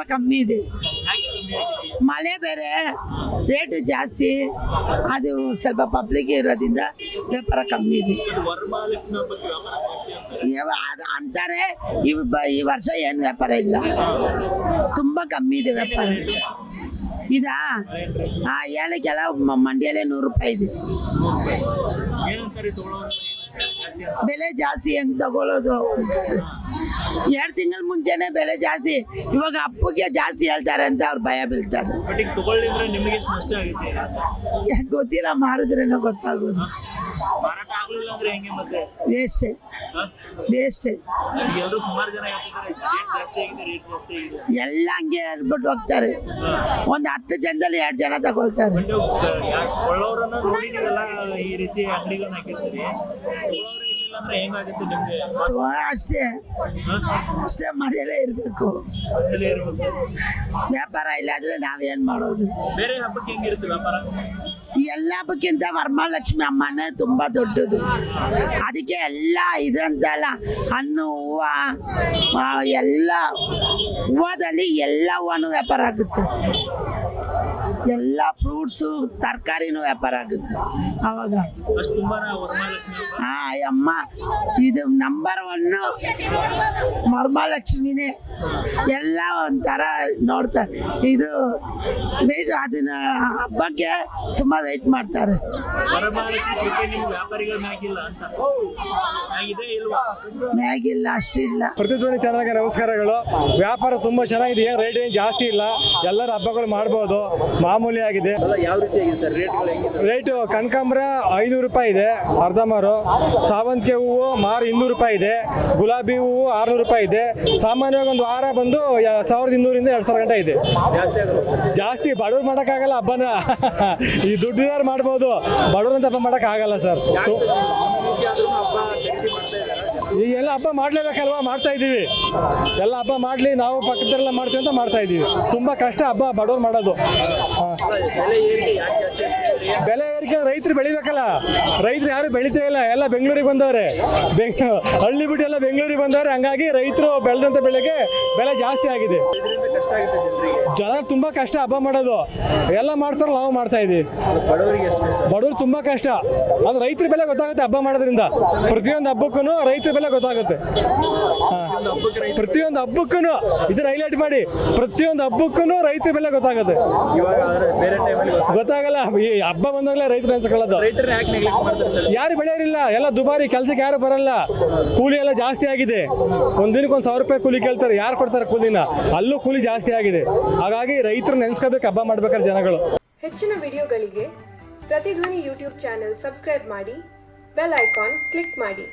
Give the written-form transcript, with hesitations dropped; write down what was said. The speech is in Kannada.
ಕಮ್ಮಿ ಇದೆ. ಮಳೆ ಬೇರೆ ರೇಟು ಜಾಸ್ತಿ, ಅದು ಸ್ವಲ್ಪ ಪಬ್ಲಿಕ್ ಇರೋದ್ರಿಂದ ವ್ಯಾಪಾರ ಕಮ್ಮಿ ಇದೆ ಅಂತಾರೆ. ಈ ವರ್ಷ ಏನು ವ್ಯಾಪಾರ ಇಲ್ಲ, ತುಂಬ ಕಮ್ಮಿ ಇದೆ ವ್ಯಾಪಾರ. ಇದಾ ಹೇಳಕ್ಕೆಲ್ಲ ಮಂಡಿಯಲ್ಲೇ 100 ರೂಪಾಯಿ ಇದೆ. ಬೆಲೆ ಜಾಸ್ತಿ ಹೆಂಗ್ ತಗೊಳ್ಳೋದು? 2 ತಿಂಗಳ ಮುಂಚೆನೆ ಬೆಲೆ ಜಾಸ್ತಿ, ಇವಾಗ ಹಬ್ಬಕ್ಕೆ ಜಾಸ್ತಿ ಹೇಳ್ತಾರೆ ಅಂತ ಅವ್ರು ಭಯ ಬೀಳ್ತಾರೆ. ಗೊತ್ತಿಲ್ಲ, ಮಾರಿದ್ರೇನೋ ಗೊತ್ತಾಗೋದು. ವೇಸ್ಟೇ ವೇಸ್ಟೇ ಎಲ್ಲ ಹಂಗೆ ಹೇಳ್ಬಿಟ್ಟು ಹೋಗ್ತಾರೆ. ಒಂದು 10 ಜನದಲ್ಲಿ 2 ಜನ ತಗೊಳ್ತಾರೆ. ಅಷ್ಟೇ ಅಷ್ಟೇ ಮನೆಯಲ್ಲೇ ಇರಬೇಕು. ವ್ಯಾಪಾರ ಇಲ್ಲಾಂದ್ರೆ ನಾವೇನ್ ಮಾಡೋದು? ಎಲ್ಲ ಹಬ್ಬಕ್ಕಿಂತ ವರಮಹಾಲಕ್ಷ್ಮಿ ಅಮ್ಮನೇ ತುಂಬಾ ದೊಡ್ಡದು. ಅದಕ್ಕೆ ಎಲ್ಲ ಇದಂತಲ್ಲ, ಹಣ್ಣು ಹೂವು ಎಲ್ಲ ಹೂವದಲ್ಲಿ ಎಲ್ಲ ಹೂವನು ವ್ಯಾಪಾರ ಆಗುತ್ತೆ. ಎಲ್ಲ ಫ್ರೂಟ್ಸು ತರಕಾರಿನೂ ವ್ಯಾಪಾರ ಆಗುತ್ತೆ ಅವಾಗ. ಅಮ್ಮ ಇದು ನಂಬರ್ 1 ವರಮಹಾಲಕ್ಷ್ಮಿನೇ. ಎಲ್ಲ ಒಂಥರ ನೋಡ್ತಾರೆ. ಇದು ವೇಟ್, ಅದನ್ನ ಹಬ್ಬಕ್ಕೆ ತುಂಬಾ ವೇಟ್ ಮಾಡ್ತಾರೆ. ಮ್ಯಾಗಿಲ್ಲ, ಅಷ್ಟಿಲ್ಲ. ಪ್ರತಿಧ್ವನಿ ಚಾನಲ್ಗೆ ನಮಸ್ಕಾರಗಳು. ವ್ಯಾಪಾರ ತುಂಬಾ ಚೆನ್ನಾಗಿದೆ, ರೇಟ್ ಏನು ಜಾಸ್ತಿ ಇಲ್ಲ, ಎಲ್ಲರ ಹಬ್ಬಗಳು ಮಾಡ್ಬೋದು, ಮಾಮೂಲಿ ಆಗಿದೆ. ಯಾವ ರೀತಿ ಆಗಿದೆ ಸರ್ ರೇಟ್ಗಳು? ರೇಟು ಕನಕಾಂಬರ 500 ರೂಪಾಯಿ ಇದೆ ಅರ್ಧ ಮಾರು, ಸಾವಂತಿಗೆ ಹೂವು ಮಾರು 200 ರೂಪಾಯಿ ಇದೆ, ಗುಲಾಬಿ ಹೂವು 600 ರೂಪಾಯಿ ಇದೆ. ಸಾಮಾನ್ಯವಾಗಿ ಒಂದು ವಾರ ಬಂದು 1200ರಿಂದ 2000 ಗಂಟೆ ಇದೆ. ಜಾಸ್ತಿ ಬಡವ್ರು ಮಾಡೋಕ್ಕಾಗಲ್ಲ ಹಬ್ಬನ. ಈ ದುಡ್ಡಿನವ್ರು ಮಾಡ್ಬೋದು, ಬಡವ್ರಂತ ಹಬ್ಬ ಮಾಡೋಕ್ಕಾಗಲ್ಲ ಸರ್. ಈಗೆಲ್ಲ ಹಬ್ಬ ಮಾಡಲೇಬೇಕಲ್ವಾ? ಮಾಡ್ತಾ ಇದ್ದೀವಿ, ಎಲ್ಲ ಹಬ್ಬ ಮಾಡಲಿ, ನಾವು ಪಕ್ಕದಲ್ಲೆಲ್ಲ ಮಾಡ್ತೀವಿ ಅಂತ ಮಾಡ್ತಾ ಇದ್ದೀವಿ. ತುಂಬ ಕಷ್ಟ ಹಬ್ಬ ಬಡವ್ರು ಮಾಡೋದು. ಬೆಲೆ ಏರಿಕೆ ರೈತರು ಬೆಳಿಬೇಕಲ್ಲ, ರೈತರು ಯಾರು ಬೆಳಿತೇ ಇಲ್ಲ, ಎಲ್ಲ ಬೆಂಗಳೂರಿಗೆ ಬಂದವ್ರೆ. ಹಳ್ಳಿ ಬಿಟ್ಟು ಎಲ್ಲ ಬೆಂಗಳೂರಿಗೆ ಬಂದವ್ರೆ. ಹಂಗಾಗಿ ರೈತರು ಬೆಳೆದಂಥ ಬೆಳೆಗೆ ಬೆಲೆ ಜಾಸ್ತಿ ಆಗಿದೆ. ಜನ ತುಂಬ ಕಷ್ಟ ಹಬ್ಬ ಮಾಡೋದು. ಎಲ್ಲ ಮಾಡ್ತಾರೆ, ನಾವು ಮಾಡ್ತಾ ಇದ್ದೀವಿ. ಬಡವರು ತುಂಬ ಕಷ್ಟ. ಅದು ರೈತರ ಬೆಲೆ ಗೊತ್ತಾಗುತ್ತೆ ಹಬ್ಬ ಮಾಡೋದ್ರಿಂದ. ಪ್ರತಿಯೊಂದು ಹಬ್ಬಕ್ಕೂ ರೈತರ ಬೆಲೆ ಗೊತ್ತಾಗುತ್ತೆ. ಪ್ರತಿಯೊಂದು ಹಬ್ಬಕ್ಕೂ ಇದನ್ನ ಹೈಲೈಟ್ ಮಾಡಿ, ಪ್ರತಿಯೊಂದು ಹಬ್ಬಕ್ಕೂ ರೈತರ ಬೆಲೆ ಗೊತ್ತಾಗುತ್ತೆ. ಗೊತ್ತಾಗಲ್ಲ, ಈ ಹಬ್ಬ ಬಂದಾಗಲೇ ರೈತರು ನೆನ್ಸ್ಕೊಳ್ಳೋದು. ಯಾರು ಬೆಳೆಯೋರಿಲ್ಲ, ಎಲ್ಲ ದುಬಾರಿ, ಕೆಲಸಕ್ಕೆ ಯಾರು ಬರಲ್ಲ, ಕೂಲಿ ಎಲ್ಲ ಜಾಸ್ತಿ ಆಗಿದೆ. ಒಂದಿನಕ್ಕೆ 1000 ರೂಪಾಯಿ ಕೂಲಿ ಕೇಳ್ತಾರೆ, ಯಾರು ಕೊಡ್ತಾರೆ ಕೂಲಿನ? ಅಲ್ಲೂ ಕೂಲಿ ಜಾಸ್ತಿ ಆಗಿದೆ. ಹಾಗಾಗಿ ರೈತರು ನೆನ್ಸ್ಕೋಬೇಕು ಹಬ್ಬ ಮಾಡ್ಬೇಕಾದ್ರೆ ಜನಗಳು. ಹೆಚ್ಚಿನ ವಿಡಿಯೋಗಳಿಗೆ ಪ್ರತಿಧ್ವನಿ ಯೂಟ್ಯೂಬ್ ಚಾನೆಲ್ ಸಬ್ಸ್ಕ್ರೈಬ್ ಮಾಡಿ, ಬೆಲ್ ಐಕಾನ್ ಕ್ಲಿಕ್ ಮಾಡಿ.